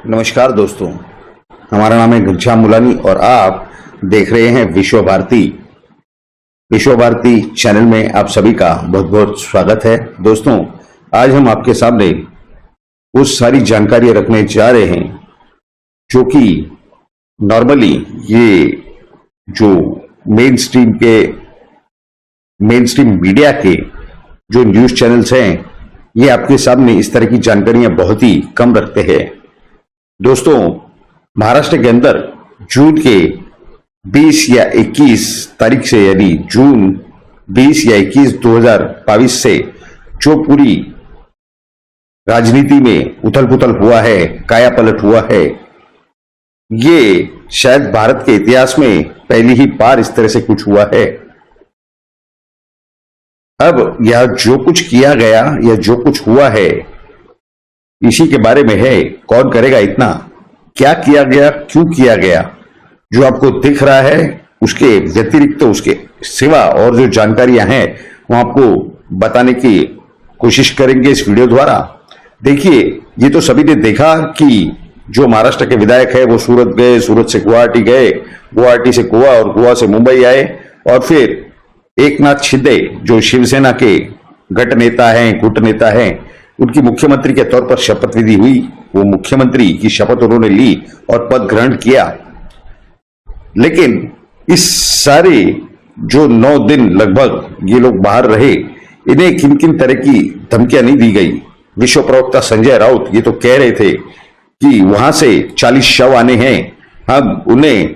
नमस्कार दोस्तों, हमारा नाम है घनश्याम मुलानी और आप देख रहे हैं विश्व भारती। विश्व भारती चैनल में आप सभी का बहुत बहुत स्वागत है। दोस्तों, आज हम आपके सामने उस सारी जानकारियां रखने जा रहे हैं जो कि नॉर्मली ये जो मेन स्ट्रीम मीडिया के जो न्यूज चैनल्स हैं, ये आपके सामने इस तरह की जानकारियां बहुत ही कम रखते हैं। दोस्तों, महाराष्ट्र के अंदर जून के 20 या 21 तारीख से, यानी जून 20 या 21 2022 से जो पूरी राजनीति में उथल पुथल हुआ है, काया पलट हुआ है, ये शायद भारत के इतिहास में पहली ही बार इस तरह से कुछ हुआ है। अब यह जो कुछ किया गया या जो कुछ हुआ है, इसी के बारे में है। कौन करेगा इतना, क्या किया गया, क्यों किया गया, जो आपको दिख रहा है उसके व्यतिरिक्त तो उसके सिवा और जो जानकारियां हैं वो आपको बताने की कोशिश करेंगे इस वीडियो द्वारा। देखिए, ये तो सभी ने देखा कि जो महाराष्ट्र के विधायक है वो सूरत गए, सूरत से गुवाहाटी गए, गुवाहाटी से गोवा और गोवा से मुंबई आए, और फिर एकनाथ शिंदे जो शिवसेना के गट नेता हैं, गुट नेता हैं, उनकी मुख्यमंत्री के तौर पर शपथ विधि हुई। वो मुख्यमंत्री की शपथ उन्होंने ली और पद ग्रहण किया। लेकिन इस सारे जो 9 दिन लगभग ये लोग बाहर रहे, इन्हें किन किन तरह की धमकियां नहीं दी गई। विश्व प्रवक्ता संजय राउत ये तो कह रहे थे कि वहां से 40 शव आने हैं, हम उन्हें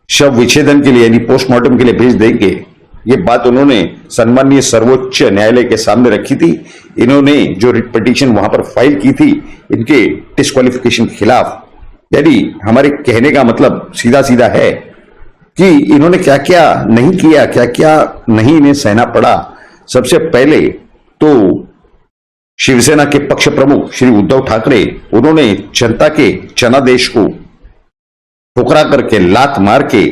शव विच्छेदन के लिए यानी पोस्टमार्टम के लिए भेज देंगे। ये बात उन्होंने सम्माननीय सर्वोच्च न्यायालय के सामने रखी थी। इन्होंने जो रिट पिटीशन वहां पर फाइल की थी इनके डिस्क्वालिफिकेशन के खिलाफ, यानी हमारे कहने का मतलब सीधा सीधा है कि इन्होंने क्या क्या नहीं किया, क्या क्या नहीं इन्हें सहना पड़ा। सबसे पहले तो शिवसेना के पक्ष प्रमुख श्री उद्धव ठाकरे, उन्होंने जनता के जनादेश को ठुकरा करके, लात मार के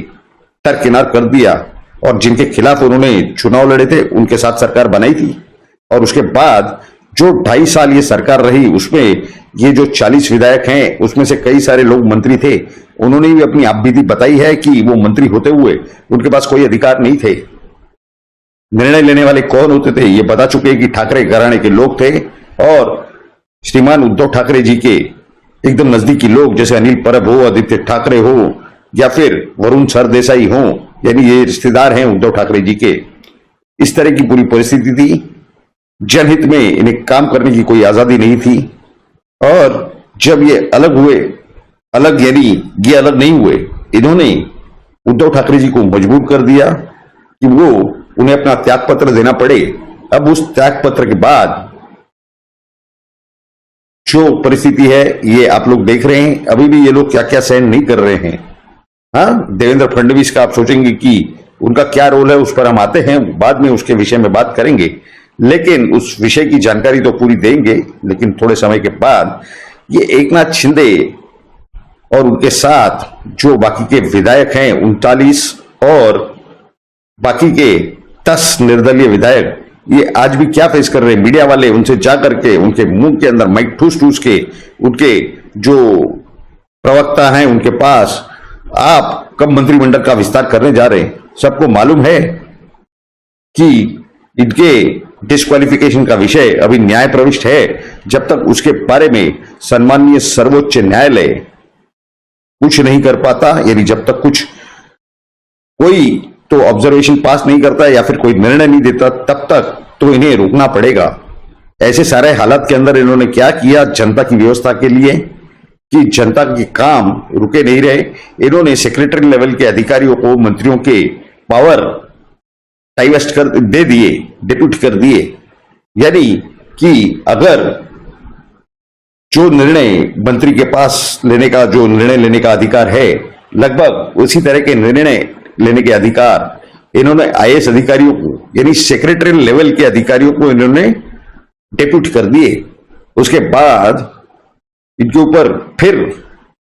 दरकिनार कर दिया, और जिनके खिलाफ उन्होंने चुनाव लड़े थे उनके साथ सरकार बनाई थी। और उसके बाद जो 2.5 साल ये सरकार रही, उसमें ये जो 40 विधायक हैं उसमें से कई सारे लोग मंत्री थे। उन्होंने भी अपनी आपबीती बताई है कि वो मंत्री होते हुए उनके पास कोई अधिकार नहीं थे। निर्णय लेने वाले कौन होते थे ये बता चुके हैं कि ठाकरे घराने के लोग थे, और श्रीमान उद्धव ठाकरे जी के एकदम नजदीकी लोग, जैसे अनिल परब हो, आदित्य ठाकरे हो, या फिर वरुण सरदेसाई हो, यानी ये रिश्तेदार हैं उद्धव ठाकरे जी के। इस तरह की पूरी परिस्थिति थी। जनहित में इन्हें काम करने की कोई आजादी नहीं थी। और जब ये अलग हुए, यानी ये अलग नहीं हुए, इन्होंने उद्धव ठाकरे जी को मजबूर कर दिया कि वो उन्हें अपना त्यागपत्र देना पड़े। अब उस त्यागपत्र के बाद जो परिस्थिति है ये आप लोग देख रहे हैं। अभी भी ये लोग क्या क्या सहन नहीं कर रहे हैं। हाँ, देवेंद्र फडणवीस का आप सोचेंगे कि उनका क्या रोल है, उस पर हम आते हैं, बाद में उसके विषय में बात करेंगे। लेकिन उस विषय की जानकारी तो पूरी देंगे, लेकिन थोड़े समय के बाद ये एकनाथ शिंदे और उनके साथ जो बाकी के विधायक हैं 39 और बाकी के 10 निर्दलीय विधायक, ये आज भी क्या फेस कर रहे हैं। मीडिया वाले उनसे जाकर के उनके मुंह के अंदर माइक ठूस ठूस के, उनके जो प्रवक्ता हैं उनके पास, आप कब मंत्रिमंडल का विस्तार करने जा रहे हैं। सबको मालूम है कि इनके डिस्क्वालिफिकेशन का विषय अभी न्याय प्रविष्ट है। जब तक उसके बारे में सम्माननीय सर्वोच्च न्यायालय कुछ नहीं कर पाता, यानी जब तक कुछ कोई तो ऑब्जर्वेशन पास नहीं करता या फिर कोई निर्णय नहीं देता, तब तक तो इन्हें रुकना पड़ेगा। ऐसे सारे हालात के अंदर इन्होंने क्या किया जनता की व्यवस्था के लिए कि जनता के काम रुके नहीं रहे। इन्होंने सेक्रेटरी लेवल के अधिकारियों को, मंत्रियों के पावर डाइवेस्ट कर दे दिए, डिप्यूट कर दिए। यानी कि अगर जो निर्णय मंत्री के पास जो निर्णय लेने का अधिकार है, लगभग उसी तरह के निर्णय लेने के अधिकार इन्होंने IAS अधिकारियों को, यानी सेक्रेटरी लेवल के अधिकारियों को इन्होंने डिप्यूट कर दिए। उसके बाद इनके ऊपर फिर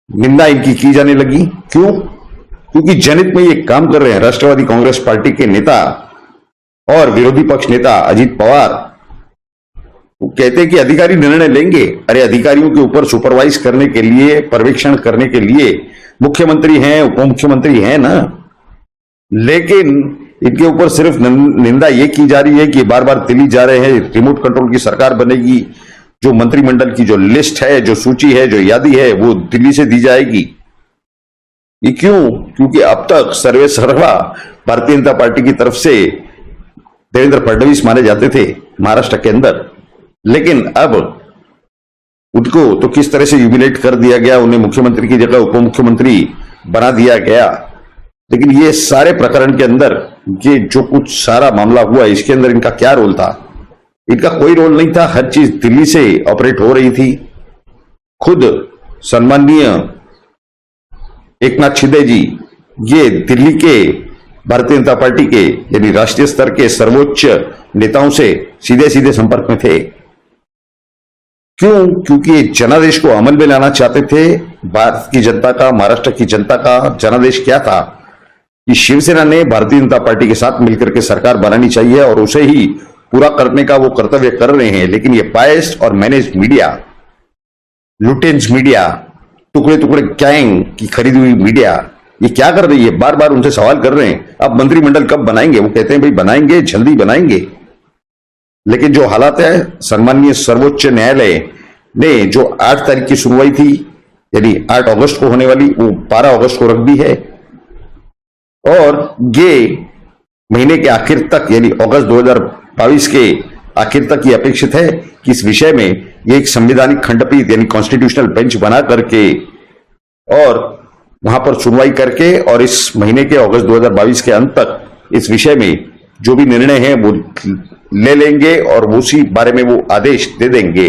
निंदा इनकी की जाने लगी। क्यों? क्योंकि जनहित में ये काम कर रहे हैं। राष्ट्रवादी कांग्रेस पार्टी के नेता और विरोधी पक्ष नेता अजीत पवार, वो कहते हैं कि अधिकारी निर्णय लेंगे। अरे अधिकारियों के ऊपर सुपरवाइज करने के लिए, पर्यवेक्षण करने के लिए मुख्यमंत्री हैं, उप मुख्यमंत्री हैं ना। लेकिन इनके ऊपर सिर्फ निंदा ये की जा रही है कि बार बार दिल्ली जा रहे हैं, रिमोट कंट्रोल की सरकार बनेगी, जो मंत्रिमंडल की जो लिस्ट है, जो सूची है, जो यादी है, वो दिल्ली से दी जाएगी। ये क्यों? क्योंकि अब तक सर्वे सर्वा भारतीय जनता पार्टी की तरफ से देवेंद्र फडणवीस माने जाते थे महाराष्ट्र के अंदर, लेकिन अब उनको तो किस तरह से ह्यूमिलेट कर दिया गया, उन्हें मुख्यमंत्री की जगह उप मुख्यमंत्री बना दिया गया। लेकिन ये सारे प्रकरण के अंदर ये जो कुछ सारा मामला हुआ, इसके अंदर इनका क्या रोल था? इनका कोई रोल नहीं था। हर चीज दिल्ली से ऑपरेट हो रही थी। खुद सम्माननीय एकनाथ शिंदे जी ये दिल्ली के भारतीय जनता पार्टी के यानी राष्ट्रीय स्तर के सर्वोच्च नेताओं से सीधे सीधे संपर्क में थे। क्यों? क्योंकि जनादेश को अमल में लाना चाहते थे। भारत की जनता का, महाराष्ट्र की जनता का जनादेश क्या था कि शिवसेना ने भारतीय जनता पार्टी के साथ मिलकर के सरकार बनानी चाहिए और उसे ही पूरा करने का वो कर्तव्य कर रहे हैं। लेकिन ये बायस्ड और मैनेज मीडिया, लुटेंस मीडिया, टुकड़े टुकड़े गैंग की खरीदी हुई मीडिया, ये क्या कर रही है? बार बार उनसे सवाल कर रहे हैं, अब मंत्रिमंडल कब बनाएंगे? वो कहते हैं भाई बनाएंगे, जल्दी बनाएंगे। लेकिन जो हालात है, सम्माननीय सर्वोच्च न्यायालय ने जो 8 तारीख की सुनवाई थी, यानी 8 अगस्त को होने वाली, वो 12 अगस्त को रख दी है। और ये महीने के आखिर तक यानी अगस्त 2022 के आखिर तक ये अपेक्षित है कि इस विषय में ये एक संवैधानिक खंडपीठ यानी कॉन्स्टिट्यूशनल बेंच बना करके और वहां पर सुनवाई करके और इस महीने के अगस्त 2022 के अंत तक इस विषय में जो भी निर्णय है वो ले लेंगे और उसी बारे में वो आदेश दे देंगे।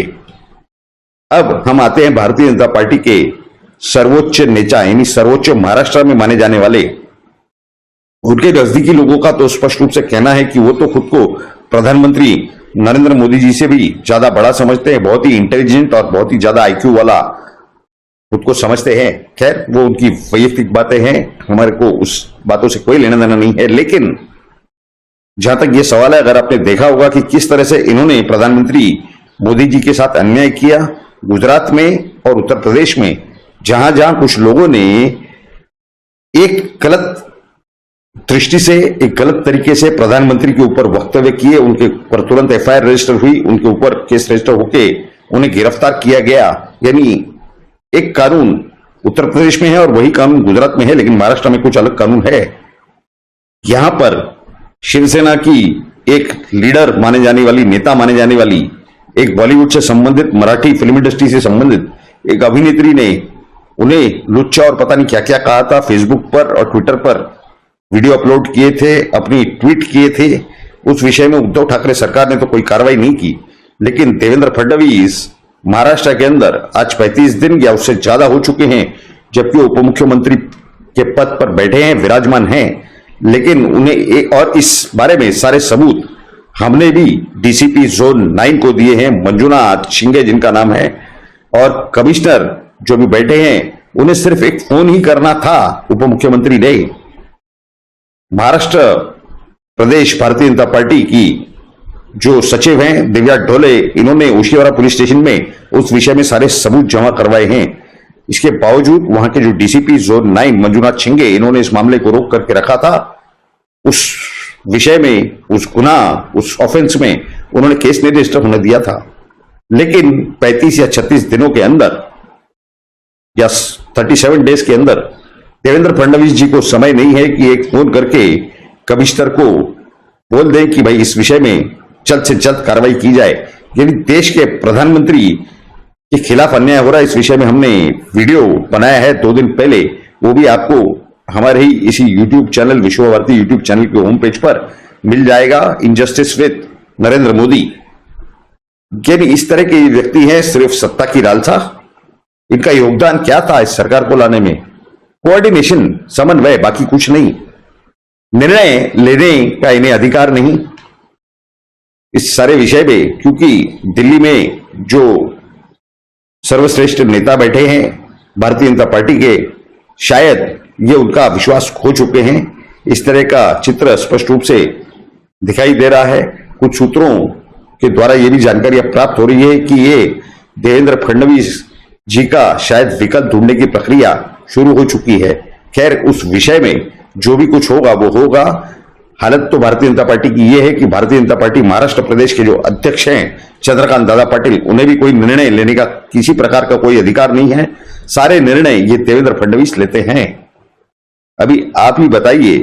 अब हम आते हैं भारतीय जनता पार्टी के सर्वोच्च नेता यानी सर्वोच्च महाराष्ट्र में माने जाने वाले, उनके नजदीकी लोगों का तो स्पष्ट रूप से कहना है कि वो तो खुद को प्रधानमंत्री नरेंद्र मोदी जी से भी ज्यादा बड़ा समझते हैं, बहुत ही इंटेलिजेंट और बहुत ही ज्यादा आईक्यू वाला खुद को समझते हैं। खैर वो उनकी वैयक्तिक बातें हैं, हमारे को उस बातों से कोई लेना देना नहीं है। लेकिन जहां तक ये सवाल है, अगर आपने देखा होगा कि किस तरह से इन्होंने प्रधानमंत्री मोदी जी के साथ अन्याय किया गुजरात में और उत्तर प्रदेश में, जहां जहां कुछ लोगों ने एक गलत दृष्टि से, एक गलत तरीके से प्रधानमंत्री के ऊपर वक्तव्य किए, उनके ऊपर तुरंत एफआईआर रजिस्टर हुई, उनके ऊपर केस रजिस्टर होके उन्हें गिरफ्तार किया गया। यानी एक कानून उत्तर प्रदेश में है और वही कानून गुजरात में है, लेकिन महाराष्ट्र में कुछ अलग कानून है। यहां पर शिवसेना की एक लीडर माने जाने वाली, नेता माने जाने वाली, एक बॉलीवुड से संबंधित, मराठी फिल्म इंडस्ट्री से संबंधित एक अभिनेत्री ने उन्हें लुच्चा और पता नहीं क्या क्या कहा था। फेसबुक पर और ट्विटर पर वीडियो अपलोड किए थे, अपनी ट्वीट किए थे। उस विषय में उद्धव ठाकरे सरकार ने तो कोई कार्रवाई नहीं की, लेकिन देवेंद्र फडणवीस महाराष्ट्र के अंदर आज 35 दिन या उससे ज्यादा हो चुके हैं, जबकि उप मुख्यमंत्री के पद पर बैठे हैं, विराजमान हैं। लेकिन उन्हें और इस बारे में सारे सबूत हमने भी डीसीपी जोन 9 को दिए हैं, मंजुनाथ शिंगे जिनका नाम है, और कमिश्नर जो भी बैठे हैं, उन्हें सिर्फ एक फोन ही करना था उप मुख्यमंत्री ने। महाराष्ट्र प्रदेश भारतीय जनता पार्टी की जो सचिव हैं दिव्या ढोले, इन्होंने ओशिवारा पुलिस स्टेशन में उस विषय में सारे सबूत जमा करवाए हैं। इसके बावजूद वहां के जो डीसीपी जोन 9 मंजुनाथ शिंगे, इन्होंने इस मामले को रोक करके रखा था। उस विषय में, उस गुनाह, उस ऑफेंस में उन्होंने केस नहीं रजिस्टर होने दिया था। लेकिन 35 या 36 दिनों के अंदर या 37 डेज के अंदर देवेंद्र फडणवीस जी को समय नहीं है कि एक फोन करके कमिश्नर को बोल दें कि भाई इस विषय में जल्द से जल्द कार्रवाई की जाए। यानी देश के प्रधानमंत्री के खिलाफ अन्याय हो रहा है, इस विषय में हमने वीडियो बनाया है 2 दिन पहले, वो भी आपको हमारे ही इसी यूट्यूब चैनल, विश्व भारती यूट्यूब चैनल के होम पेज पर मिल जाएगा। Injustice with Narendra Modi. यानी इस तरह के व्यक्ति हैं, सिर्फ सत्ता की लालसा। इनका योगदान क्या था इस सरकार को लाने में? कोऑर्डिनेशन, समन्वय, बाकी कुछ नहीं। निर्णय लेने का इन्हें अधिकार नहीं इस सारे विषय में, क्योंकि दिल्ली में जो सर्वश्रेष्ठ नेता बैठे हैं भारतीय जनता पार्टी के, शायद ये उनका विश्वास खो चुके हैं। इस तरह का चित्र स्पष्ट रूप से दिखाई दे रहा है। कुछ सूत्रों के द्वारा ये भी जानकारी अब प्राप्त हो रही है कि ये देवेंद्र फडणवीस जी का शायद विकल्प ढूंढने की प्रक्रिया शुरू हो चुकी है। खैर, उस विषय में जो भी कुछ होगा वो होगा। हालत तो भारतीय जनता पार्टी की ये है कि भारतीय जनता पार्टी महाराष्ट्र प्रदेश के जो अध्यक्ष हैं चंद्रकांत दादा पाटिल, उन्हें भी कोई निर्णय लेने का किसी प्रकार का कोई अधिकार नहीं है। सारे निर्णय ये देवेंद्र फडणवीस लेते हैं। अभी आप ही बताइए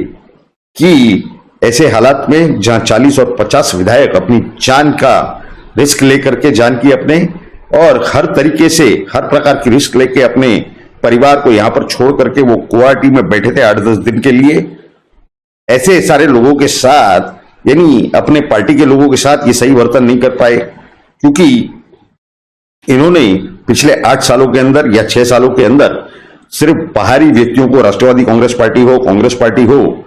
कि ऐसे हालात में जहां 40 और 50 विधायक अपनी जान का रिस्क लेकर के जान की अपने और हर तरीके से हर प्रकार की रिस्क लेके अपने परिवार को यहां पर छोड़ करके वो गुवाहाटी में बैठे थे 8-10 दिन के लिए, ऐसे सारे लोगों के साथ यानी अपने पार्टी के लोगों के साथ ये सही वर्तन नहीं कर पाए, क्योंकि इन्होंने पिछले 8 सालों के अंदर या 6 सालों के अंदर सिर्फ बाहरी व्यक्तियों को, राष्ट्रवादी कांग्रेस पार्टी हो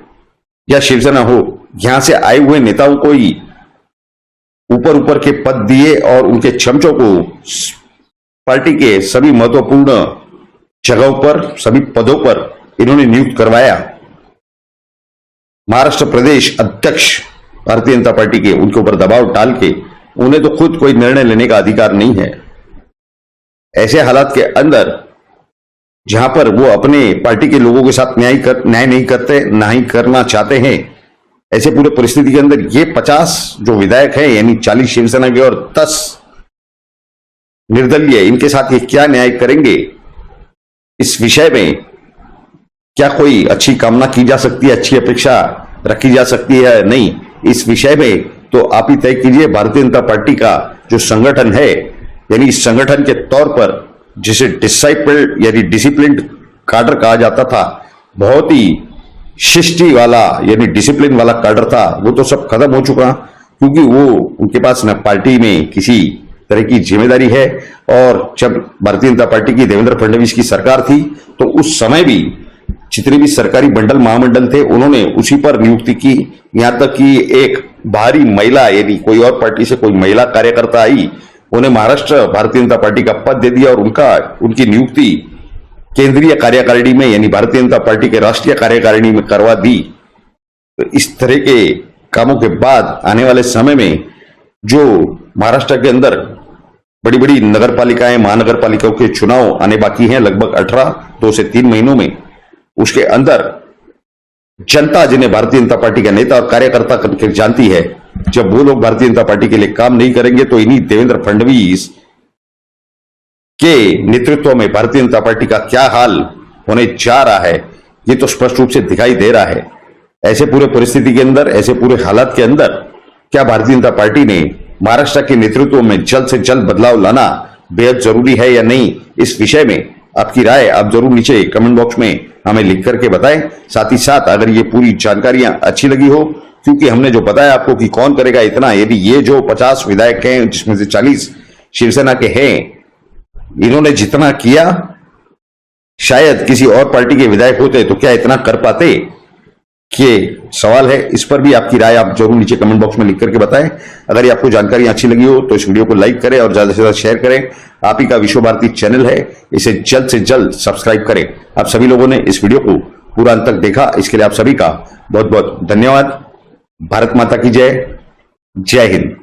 या शिवसेना हो, यहां से आए हुए नेताओं को ही ऊपर के पद दिए और उनके चमचों को पार्टी के सभी महत्वपूर्ण जगहों पर, सभी पदों पर इन्होंने नियुक्त करवाया। महाराष्ट्र प्रदेश अध्यक्ष भारतीय जनता पार्टी के उनके ऊपर दबाव डाल के उन्हें तो खुद कोई निर्णय लेने का अधिकार नहीं है। ऐसे हालात के अंदर जहां पर वो अपने पार्टी के लोगों के साथ न्याय नहीं करते, ना ही करना चाहते हैं, ऐसे पूरे परिस्थिति के अंदर ये 50 जो विधायक हैं यानी 40 शिवसेना के और 10 निर्दलीय, इनके साथ ये क्या न्याय करेंगे, इस विषय में क्या कोई अच्छी कामना की जा सकती है, अच्छी अपेक्षा रखी जा सकती है? नहीं। इस विषय में तो आप ही तय कीजिए। भारतीय जनता पार्टी का जो संगठन है, यानी इस संगठन के तौर पर जिसे डिसाइपल्ड यानी डिसिप्लिन्ड काडर कहा जाता था, बहुत ही शिष्टि वाला यानी डिसिप्लिन वाला काडर था, वो तो सब खत्म हो चुका, क्योंकि वो उनके पास न पार्टी में किसी तरह की जिम्मेदारी है। और जब भारतीय जनता पार्टी की देवेंद्र फडणवीस की सरकार थी तो उस समय भी जितने भी सरकारी मंडल महामंडल थे उन्होंने उसी पर नियुक्ति की। यहां तक कि एक बाहरी महिला यानी कोई और पार्टी से कोई महिला कार्यकर्ता आई, उन्हें महाराष्ट्र भारतीय जनता पार्टी का पद दे दिया और उनकी नियुक्ति केंद्रीय कार्यकारिणी में यानी भारतीय जनता पार्टी के राष्ट्रीय कार्यकारिणी में करवा दी। तो इस तरह के कामों के बाद आने वाले समय में जो महाराष्ट्र के अंदर बड़ी बड़ी नगर पालिकाएं, महानगर पालिकाओं के चुनाव आने बाकी हैं लगभग 2 से 3 महीनों में, उसके अंदर जनता जिन्हें भारतीय जनता पार्टी का नेता और कार्यकर्ता करके जानती है, जब वो लोग भारतीय जनता पार्टी के लिए काम नहीं करेंगे तो इन्हीं देवेंद्र फडणवीस के नेतृत्व में भारतीय जनता पार्टी का क्या हाल होने जा रहा है, ये तो स्पष्ट रूप से दिखाई दे रहा है। ऐसे पूरे परिस्थिति के अंदर, ऐसे पूरे हालात के अंदर क्या भारतीय जनता पार्टी ने महाराष्ट्र के नेतृत्व में जल्द से जल्द बदलाव लाना बेहद जरूरी है या नहीं, इस विषय में आपकी राय आप जरूर नीचे कमेंट बॉक्स में हमें लिख करके बताएं। साथ ही साथ अगर ये पूरी जानकारियां अच्छी लगी हो, क्योंकि हमने जो बताया आपको कि कौन करेगा इतना, यदि ये जो 50 विधायक हैं जिसमें से 40 शिवसेना के हैं, इन्होंने जितना किया शायद किसी और पार्टी के विधायक होते तो क्या इतना कर पाते, ये सवाल है। इस पर भी आपकी राय आप जरूर नीचे कमेंट बॉक्स में लिख करके बताएं। अगर ये आपको जानकारी अच्छी लगी हो तो इस वीडियो को लाइक करें और ज्यादा से ज्यादा शेयर करें। आप ही का विश्व भारती चैनल है, इसे जल्द से जल्द सब्सक्राइब करें। आप सभी लोगों ने इस वीडियो को पूरा अंत तक देखा, इसके लिए आप सभी का बहुत बहुत धन्यवाद। भारत माता की जय। जय हिंद।